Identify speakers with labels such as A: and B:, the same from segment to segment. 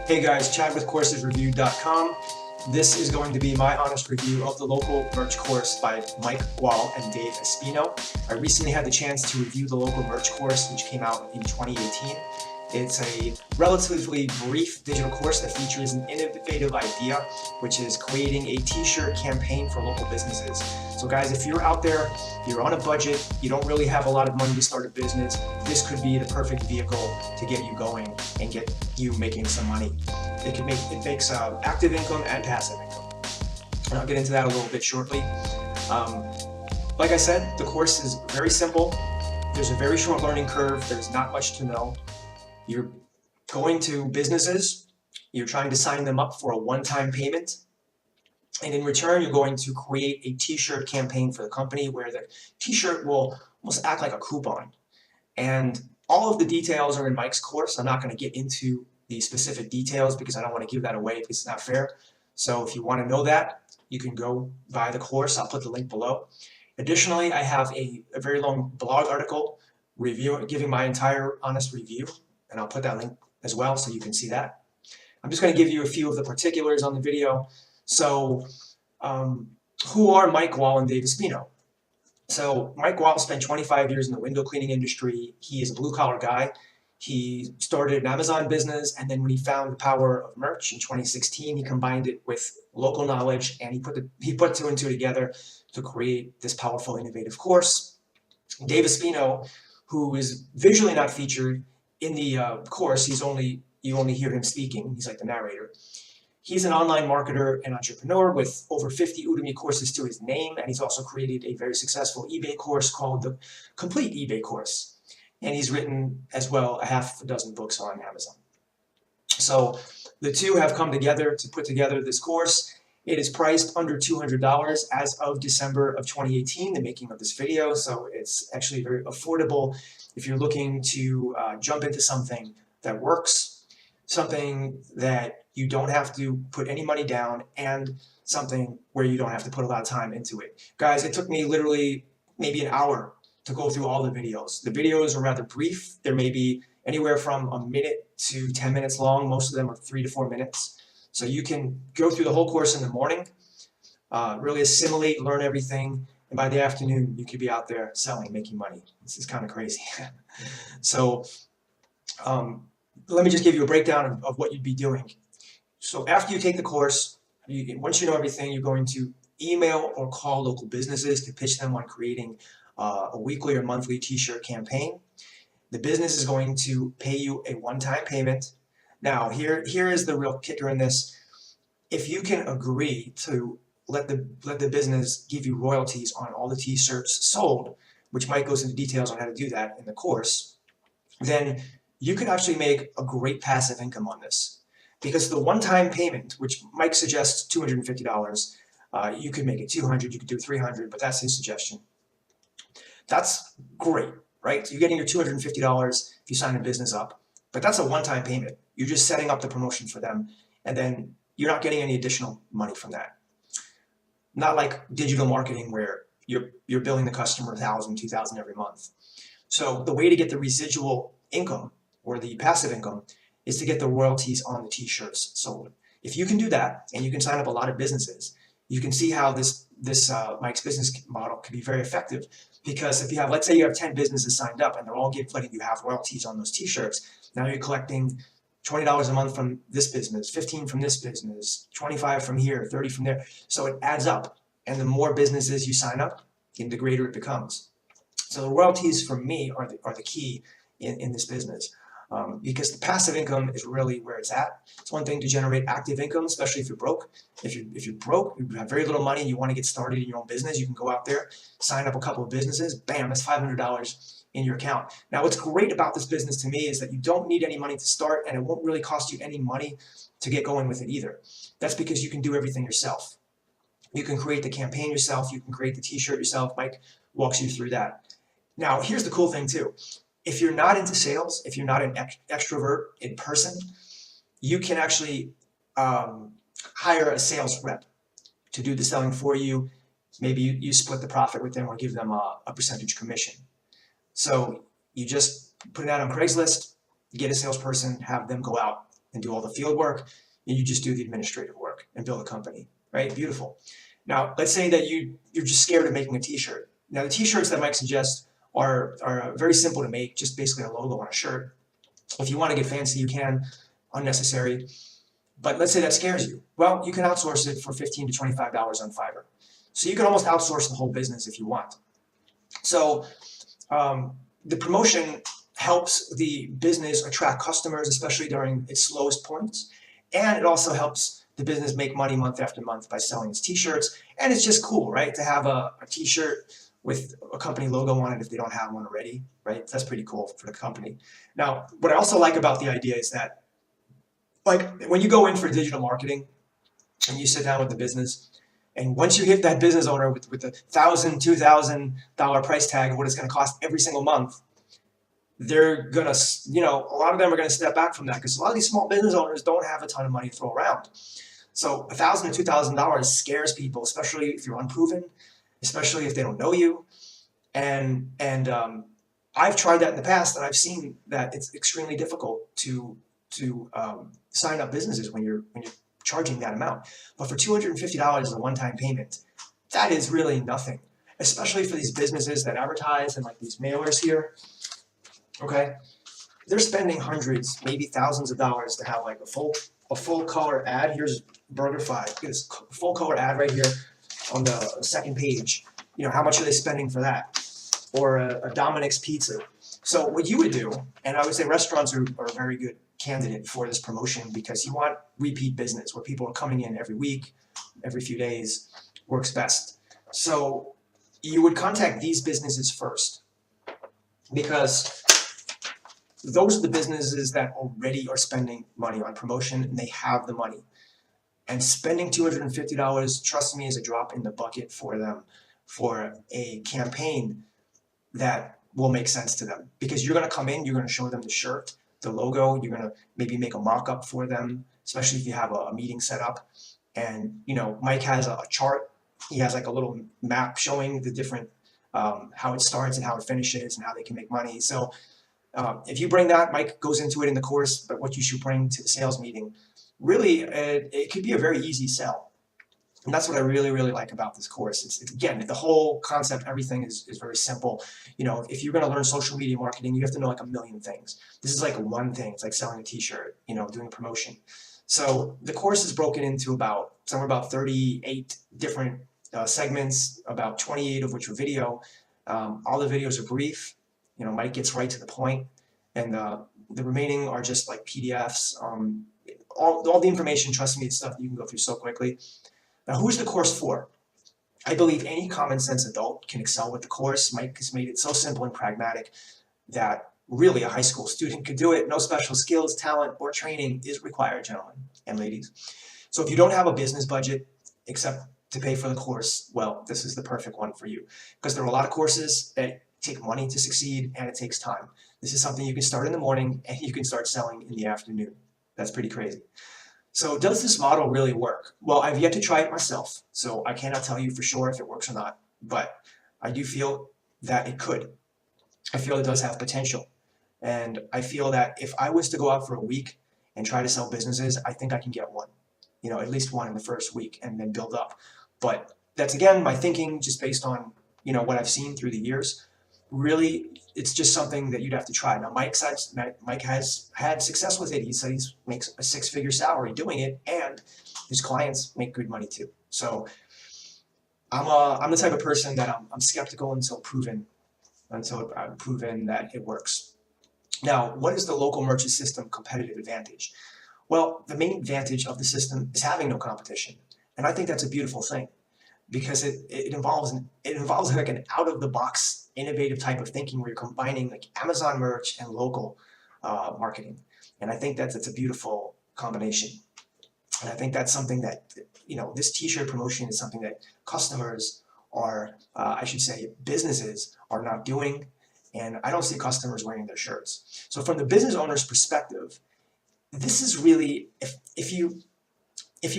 A: Hey guys, Chad with CoursesReview.com. This is going to be my honest review of the local merch course by Mike Gual and Dave Espino. I recently had the chance to review the local merch course, which came out in 2018. It's a relatively brief digital course that features an innovative idea, which is creating a t-shirt campaign for local businesses. So guys, if you're out there, you're on a budget, you don't really have a lot of money to start a business, this could be the perfect vehicle to get you going and get you making some money. It makes active income and passive income. And I'll get into that a little bit shortly. Like I said, the course is very simple. There's a very short learning curve. There's not much to know. You're going to businesses, you're trying to sign them up for a one-time payment, and in return you're going to create a t-shirt campaign for the company where the t-shirt will almost act like a coupon. And all of the details are in Mike's course. I'm not going to get into the specific details because I don't want to give that away because it's not fair. So if you want to know that, you can go buy the course. I'll put the link below. Additionally, I have a very long blog article giving my entire honest review, and I'll put that link as well so you can see that. I'm just going to give you a few of the particulars on the video. So who are Mike Gual and Dave Espino? So Mike Gual spent 25 years in the window cleaning industry. He is a blue-collar guy. He started an Amazon business, and then when he found the power of merch in 2016, he combined it with local knowledge, and he put two and two together to create this powerful, innovative course. Dave Espino, who is visually not featured in the course, you only hear him speaking. He's like the narrator. He's an online marketer and entrepreneur with over 50 Udemy courses to his name, and he's also created a very successful eBay course called the Complete eBay Course. And he's written as well a half a dozen books on Amazon. So the two have come together to put together this course. It is priced under $200 as of December of 2018, the making of this video. So it's actually very affordable if you're looking to jump into something that works, something that you don't have to put any money down, and something where you don't have to put a lot of time into it. Guys, it took me literally maybe an hour to go through all the videos. The videos are rather brief. There may be anywhere from a minute to 10 minutes long. Most of them are 3 to 4 minutes. So you can go through the whole course in the morning, really assimilate, learn everything, and by the afternoon you could be out there selling, making money. This is kind of crazy. So let me just give you a breakdown of what you'd be doing. So after you take the course, once you know everything, you're going to email or call local businesses to pitch them on creating a weekly or monthly t-shirt campaign. The business is going to pay you a one-time payment. Now, here is the real kicker in this. If you can agree to let the business give you royalties on all the t-shirts sold, which Mike goes into details on how to do that in the course, then you can actually make a great passive income on this. Because the one-time payment, which Mike suggests $250, you could make it $200, you could do $300, but that's his suggestion. That's great, right? So you're getting your $250 if you sign a business up, but that's a one-time payment. You're just setting up the promotion for them, and then you're not getting any additional money from that. Not like digital marketing where you're billing the customer $1,000, $2,000 every month. So the way to get the residual income or the passive income is to get the royalties on the t-shirts sold. If you can do that, and you can sign up a lot of businesses, you can see how this Mike's business model can be very effective. Because if you have, let's say you have 10 businesses signed up and they're all letting you have royalties on those t-shirts, now you're collecting $20 a month from this business, 15 from this business, 25 from here, 30 from there. So it adds up. And the more businesses you sign up, the greater it becomes. So the royalties for me are the key in this business. Because the passive income is really where it's at. It's one thing to generate active income, especially if you're broke. If you're broke, you have very little money, and you want to get started in your own business, you can go out there, sign up a couple of businesses, bam, that's $500 in your account. Now, what's great about this business to me is that you don't need any money to start, and it won't really cost you any money to get going with it either. That's because you can do everything yourself. You can create the campaign yourself, you can create the t-shirt yourself. Mike walks you through that. Now, here's the cool thing too. If you're not into sales, if you're not an extrovert in person, you can actually hire a sales rep to do the selling for you. Maybe you split the profit with them or give them a percentage commission. So you just put it out on Craigslist, get a salesperson, have them go out and do all the field work, and you just do the administrative work and build a company, right? Beautiful. Now, let's say that you're just scared of making a t-shirt. Now, the t-shirts that Mike suggests are very simple to make, just basically a logo on a shirt. If you want to get fancy, you can, unnecessary. But let's say that scares you. Well, you can outsource it for $15 to $25 on Fiverr. So you can almost outsource the whole business if you want. So the promotion helps the business attract customers, especially during its slowest points. And it also helps the business make money month after month by selling its t-shirts. And it's just cool, right? To have a t-shirt with a company logo on it if they don't have one already, right? That's pretty cool for the company. Now, what I also like about the idea is that, like, when you go in for digital marketing and you sit down with the business, and once you hit that business owner with the $1,000, $2,000 price tag of what it's going to cost every single month, they're going to, a lot of them are going to step back from that because a lot of these small business owners don't have a ton of money to throw around. So $1,000 to $2,000 scares people, especially if you're unproven, especially if they don't know you. And I've tried that in the past, and I've seen that it's extremely difficult to sign up businesses when you're charging that amount. But for $250 as a one-time payment, that is really nothing, especially for these businesses that advertise and like these mailers here. Okay, they're spending hundreds, maybe thousands of dollars to have like a full color ad. Here's BurgerFi. Look at this full color ad right here on the second page. How much are they spending for that? Or a Dominic's Pizza. So what you would do, and I would say restaurants are a very good candidate for this promotion because you want repeat business where people are coming in every week, every few days, works best. So you would contact these businesses first because those are the businesses that already are spending money on promotion and they have the money. And spending $250, trust me, is a drop in the bucket for them for a campaign that will make sense to them. Because you're going to come in, you're going to show them the shirt, the logo, you're going to maybe make a mock-up for them, especially if you have a meeting set up. And, Mike has a chart. He has like a little map showing the different, how it starts and how it finishes and how they can make money. So if you bring that, Mike goes into it in the course, but what you should bring to the sales meeting, really, it could be a very easy sell. And that's what I really, really like about this course. It's again, the whole concept, everything is very simple. If you're going to learn social media marketing, you have to know like a million things. This is like one thing. It's like selling a t-shirt, doing a promotion. So the course is broken into somewhere about 38 different segments, about 28 of which are video. All the videos are brief. Mike gets right to the point. And the remaining are just like PDFs. All the information, trust me, it's stuff that you can go through so quickly. Now, who's the course for? I believe any common sense adult can excel with the course. Mike has made it so simple and pragmatic that really a high school student could do it. No special skills, talent, or training is required, gentlemen and ladies. So if you don't have a business budget except to pay for the course, well, this is the perfect one for you. Because there are a lot of courses that take money to succeed and it takes time. This is something you can start in the morning and you can start selling in the afternoon. That's pretty crazy. So does this model really work? Well, I've yet to try it myself, so I cannot tell you for sure if it works or not, but I do feel that it could. I feel it does have potential. And I feel that if I was to go out for a week and try to sell businesses, I think I can get one, at least one in the first week and then build up. But that's, again, my thinking just based on, what I've seen through the years. Really, it's just something that you'd have to try. Now, Mike has had success with it. He said he makes a six-figure salary doing it, and his clients make good money too. So I'm the type of person that I'm skeptical until I'm proven that it works. Now, what is the local merchant system competitive advantage? Well, the main advantage of the system is having no competition, and I think that's a beautiful thing because it involves like an out-of-the-box innovative type of thinking where you're combining like Amazon merch and local marketing. And I think that's a beautiful combination. And I think that's something that, this t-shirt promotion is something that customers are, I should say businesses are not doing. And I don't see customers wearing their shirts. So from the business owner's perspective, this is really, if you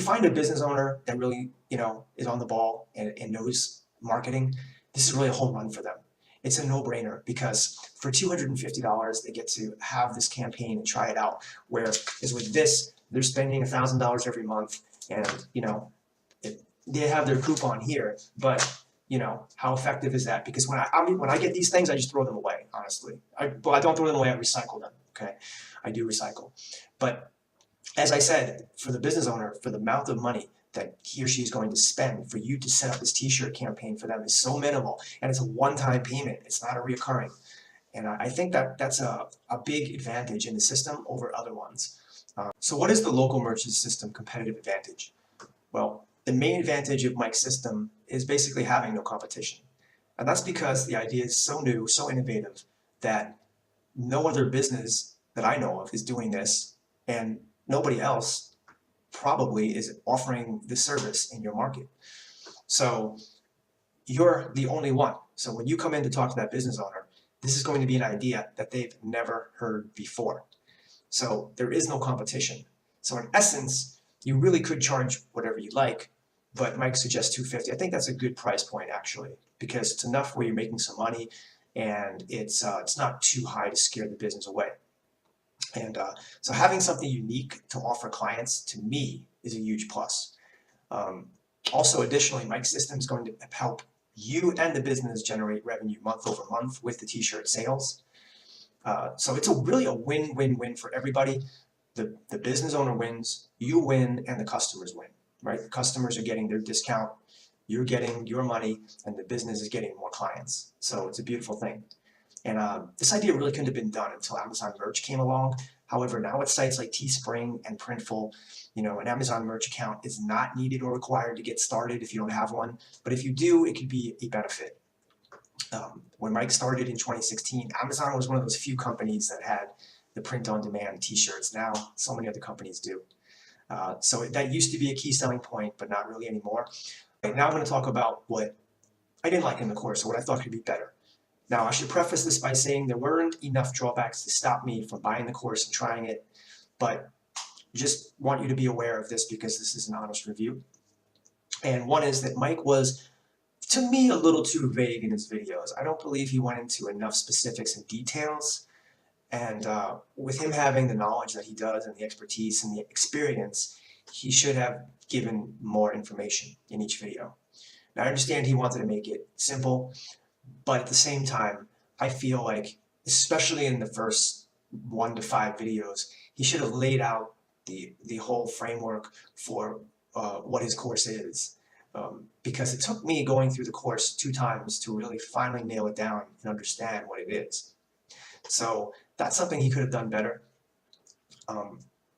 A: find a business owner that really, is on the ball and knows marketing, this is really a home run for them. it's a no-brainer, because for $250 they get to have this campaign and try it out. Whereas with this, they're spending $1,000 every month, and they have their coupon here, but how effective is that? Because when I get these things, I just throw them away, honestly. Well, I don't throw them away, I recycle them, okay? I do recycle. But as I said, for the business owner, for the amount of money that he or she is going to spend for you to set up this t-shirt campaign for them is so minimal, and it's a one-time payment. It's not a reoccurring. And I think that's a big advantage in the system over other ones. So what is the local merchant system competitive advantage? Well, the main advantage of Mike's system is basically having no competition. And that's because the idea is so new, so innovative, that no other business that I know of is doing this, and nobody else probably is offering this service in your market. So you're the only one. So when you come in to talk to that business owner, this is going to be an idea that they've never heard before. So there is no competition. So in essence, you really could charge whatever you like, but Mike suggests $250. I think that's a good price point, actually, because it's enough where you're making some money, and it's not too high to scare the business away. And so having something unique to offer clients, to me, is a huge plus. Also, additionally, Mike's system is going to help you and the business generate revenue month over month with the t-shirt sales. So it's really a win-win-win for everybody. The business owner wins, you win, and the customers win, right? The customers are getting their discount, you're getting your money, and the business is getting more clients. So it's a beautiful thing. And this idea really couldn't have been done until Amazon Merch came along. However, now with sites like Teespring and Printful, an Amazon Merch account is not needed or required to get started if you don't have one. But if you do, it could be a benefit. When Mike started in 2016, Amazon was one of those few companies that had the print-on-demand t-shirts. Now, so many other companies do. So that used to be a key selling point, but not really anymore. Right, now I'm going to talk about what I didn't like in the course, or what I thought could be better. Now, I should preface this by saying there weren't enough drawbacks to stop me from buying the course and trying it, but just want you to be aware of this because this is an honest review. And one is that Mike was, to me, a little too vague in his videos. I don't believe he went into enough specifics and details. And with him having the knowledge that he does, and the expertise and the experience, he should have given more information in each video. Now, I understand he wanted to make it simple, but at the same time, I feel like, especially in the first 1 to 5 videos, he should have laid out the whole framework for what his course is. Because it took me going through the course 2 times to really finally nail it down and understand what it is. So that's something he could have done better.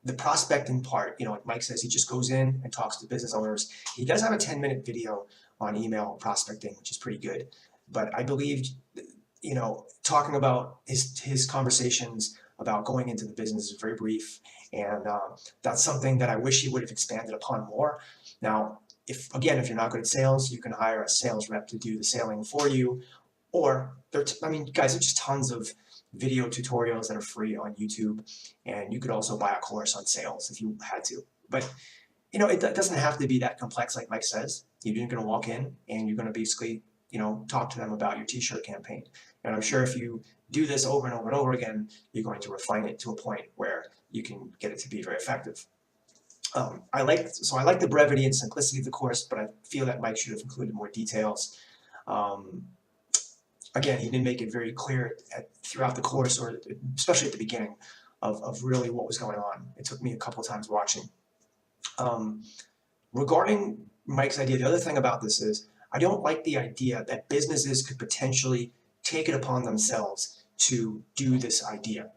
A: The prospecting part, like Mike says, he just goes in and talks to business owners. He does have a 10-minute video on email prospecting, which is pretty good. But I believe, talking about his conversations about going into the business is very brief. And that's something that I wish he would have expanded upon more. Now, if you're not good at sales, you can hire a sales rep to do the selling for you. Or, guys, there's just tons of video tutorials that are free on YouTube. And you could also buy a course on sales if you had to. But, it doesn't have to be that complex like Mike says. You're going to walk in and you're going to basically, talk to them about your t-shirt campaign. And I'm sure if you do this over and over and over again, you're going to refine it to a point where you can get it to be very effective. I like the brevity and simplicity of the course, but I feel that Mike should have included more details. Again, he didn't make it very clear throughout the course, or especially at the beginning, of really what was going on. It took me a couple times watching. Regarding Mike's idea, the other thing about this is, I don't like the idea that businesses could potentially take it upon themselves to do this idea.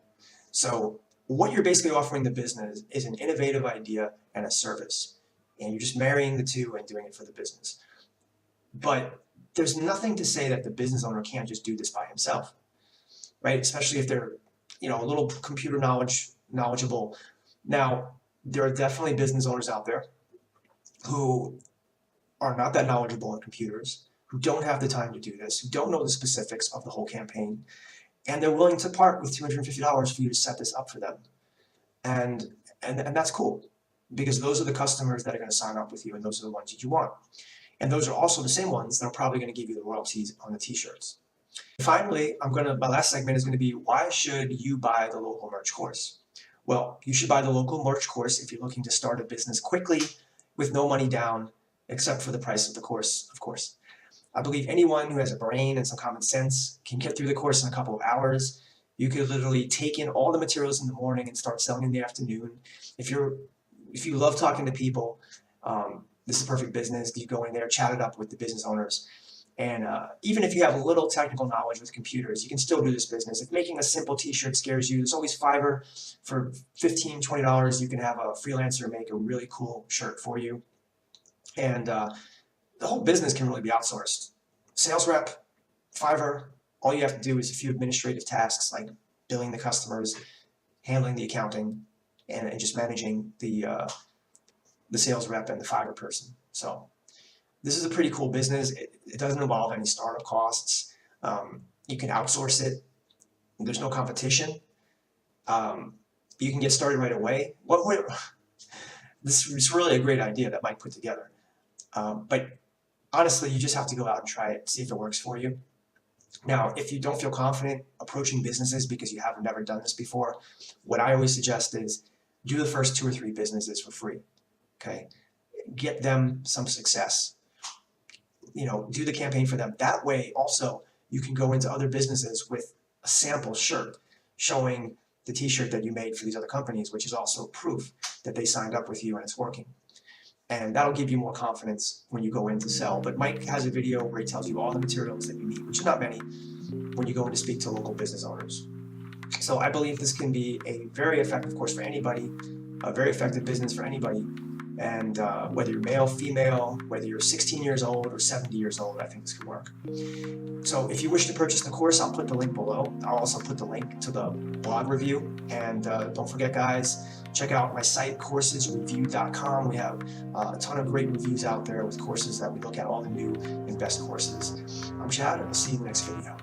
A: So what you're basically offering the business is an innovative idea and a service. And you're just marrying the two and doing it for the business. But there's nothing to say that the business owner can't just do this by himself, right? Especially if they're, a little computer knowledgeable. Now, there are definitely business owners out there who are not that knowledgeable in computers, who don't have the time to do this, who don't know the specifics of the whole campaign, and they're willing to part with $250 for you to set this up for them. And that's cool, because those are the customers that are going to sign up with you, and those are the ones that you want. And those are also the same ones that are probably going to give you the royalties on the t-shirts. Finally, my last segment is going to be, why should you buy the local merch course? Well, you should buy the local merch course if you're looking to start a business quickly with no money down, except for the price of the course, of course. I believe anyone who has a brain and some common sense can get through the course in a couple of hours. You could literally take in all the materials in the morning and start selling in the afternoon. If you love talking to people, this is a perfect business. You go in there, chat it up with the business owners. And even if you have a little technical knowledge with computers, you can still do this business. If making a simple t-shirt scares you, there's always Fiverr. For $15, $20, you can have a freelancer make a really cool shirt for you. And the whole business can really be outsourced. Sales rep, Fiverr, all you have to do is a few administrative tasks like billing the customers, handling the accounting, and just managing the sales rep and the Fiverr person. So this is a pretty cool business. It doesn't involve any startup costs. You can outsource it. There's no competition. You can get started right away. This is really a great idea that Mike put together. But honestly, you just have to go out and try it, see if it works for you. Now, if you don't feel confident approaching businesses because you haven't never done this before, what I always suggest is do the first 2 or 3 businesses for free. Okay, get them some success. Do the campaign for them. That way, also, you can go into other businesses with a sample shirt showing the t-shirt that you made for these other companies, which is also proof that they signed up with you and it's working. And that'll give you more confidence when you go in to sell. But Mike has a video where he tells you all the materials that you need, which is not many, when you go in to speak to local business owners. So I believe this can be a very effective course for anybody, a very effective business for anybody. And whether you're male, female, whether you're 16 years old or 70 years old, I think this could work. So if you wish to purchase the course, I'll put the link below. I'll also put the link to the blog review. And don't forget, guys, check out my site, coursesreview.com. We have a ton of great reviews out there with courses that we look at, all the new and best courses. I'm Chad, and I'll see you in the next video.